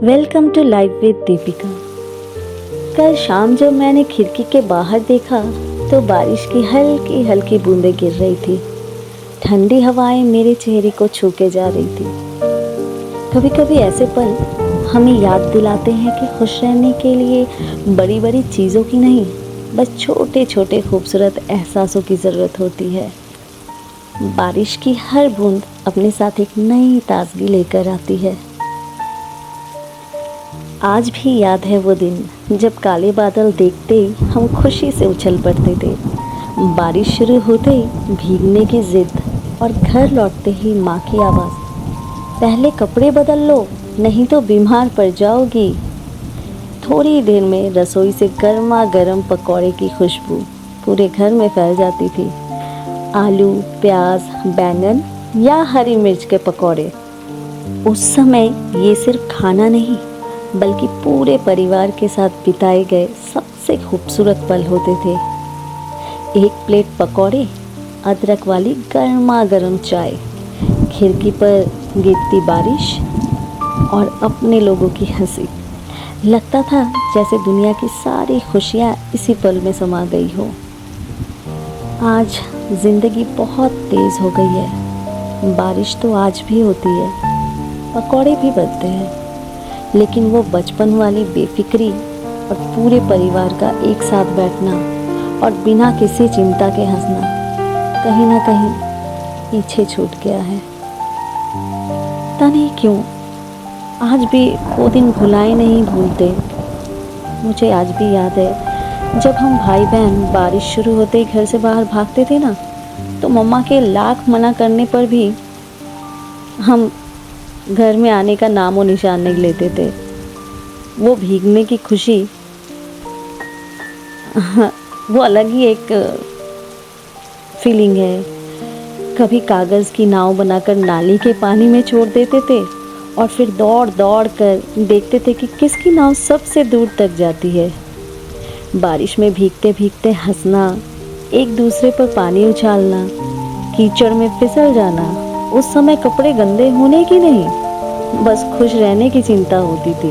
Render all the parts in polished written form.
Welcome to life with Deepika. कल शाम जब मैंने खिड़की के बाहर देखा तो बारिश की हल्की हल्की बूंदें गिर रही थी। ठंडी हवाएं मेरे चेहरे को छू के जा रही थी। कभी कभी ऐसे पल हमें याद दिलाते हैं कि खुश रहने के लिए बड़ी बड़ी चीज़ों की नहीं, बस छोटे छोटे खूबसूरत एहसासों की ज़रूरत होती है। बारिश की हर बूंद अपने साथ एक नई ताजगी लेकर आती है। आज भी याद है वो दिन जब काले बादल देखते ही हम खुशी से उछल पड़ते थे। बारिश शुरू होते ही भीगने की जिद और घर लौटते ही माँ की आवाज़, पहले कपड़े बदल लो नहीं तो बीमार पड़ जाओगी। थोड़ी देर में रसोई से गर्मा गर्म पकौड़े की खुशबू पूरे घर में फैल जाती थी। आलू, प्याज, बैंगन या हरी मिर्च के पकौड़े उस समय ये सिर्फ खाना नहीं बल्कि पूरे परिवार के साथ बिताए गए सबसे खूबसूरत पल होते थे। एक प्लेट पकौड़े, अदरक वाली गर्मा गर्म चाय, खिड़की पर गिरती बारिश और अपने लोगों की हंसी। लगता था जैसे दुनिया की सारी खुशियाँ इसी पल में समा गई हो। आज ज़िंदगी बहुत तेज़ हो गई है। बारिश तो आज भी होती है, पकौड़े भी बनते हैं, लेकिन वो बचपन वाली बेफिक्री और पूरे परिवार का एक साथ बैठना और बिना किसी चिंता के हंसना कहीं ना कहीं पीछे छूट गया है। पता नहीं क्यों आज भी वो दिन भुलाए नहीं भूलते। मुझे आज भी याद है जब हम भाई बहन बारिश शुरू होते ही घर से बाहर भागते थे ना, तो मम्मा के लाख मना करने पर भी हम घर में आने का नामो निशान नहीं लेते थे। वो भीगने की खुशी वो अलग ही एक फीलिंग है। कभी कागज़ की नाव बनाकर नाली के पानी में छोड़ देते थे और फिर दौड़ दौड़ कर देखते थे कि किसकी नाव सबसे दूर तक जाती है। बारिश में भीगते भीगते हंसना, एक दूसरे पर पानी उछालना, कीचड़ में फिसल जाना। उस समय कपड़े गंदे होने की नहीं, बस खुश रहने की चिंता होती थी।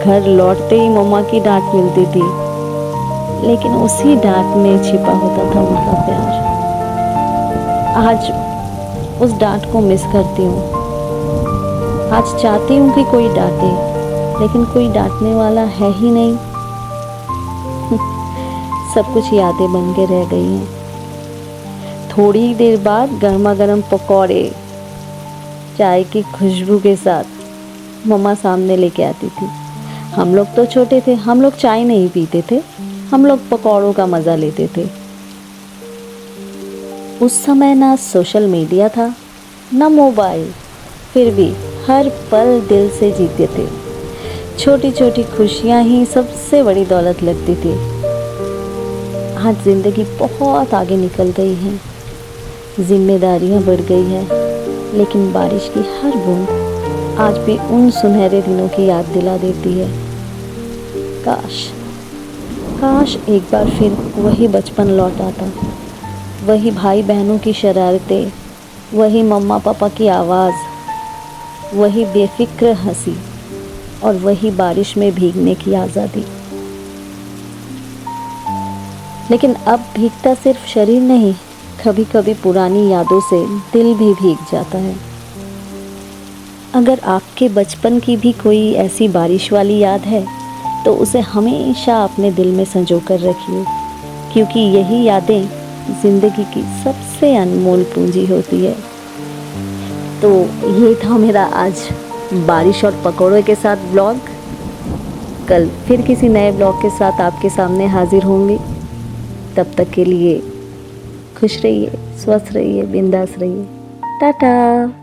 घर लौटते ही मम्मा की डांट मिलती थी, लेकिन उसी डांट में छिपा होता था उनका प्यार। आज उस डांट को मिस करती हूँ। आज चाहती हूँ कि कोई डांटे, लेकिन कोई डांटने वाला है ही नहीं। सब कुछ यादें बन के रह गई हैं। थोड़ी देर बाद गर्मा गर्म पकौड़े चाय की खुशबू के साथ मम्मा सामने लेके आती थी। हम लोग तो छोटे थे, हम लोग चाय नहीं पीते थे, हम लोग पकौड़ों का मज़ा लेते थे। उस समय ना सोशल मीडिया था ना मोबाइल, फिर भी हर पल दिल से जीते थे। छोटी छोटी खुशियाँ ही सबसे बड़ी दौलत लगती थी। आज ज़िंदगी बहुत आगे निकल गई है, जिम्मेदारियाँ बढ़ गई है, लेकिन बारिश की हर बूंद आज भी उन सुनहरे दिनों की याद दिला देती है। काश एक बार फिर वही बचपन लौट आता, वही भाई बहनों की शरारतें, वही मम्मा पापा की आवाज़, वही बेफिक्र हंसी और वही बारिश में भीगने की आज़ादी। लेकिन अब भीगता सिर्फ शरीर नहीं, कभी कभी पुरानी यादों से दिल भी भीग जाता है। अगर आपके बचपन की भी कोई ऐसी बारिश वाली याद है तो उसे हमेशा अपने दिल में संजो कर रखिए, क्योंकि यही यादें ज़िंदगी की सबसे अनमोल पूंजी होती है। तो ये था मेरा आज बारिश और पकौड़ों के साथ ब्लॉग। कल फिर किसी नए ब्लॉग के साथ आपके सामने हाजिर होंगी। तब तक के लिए खुश रहिए, स्वस्थ रहिए, बिंदास रहिए। टाटा।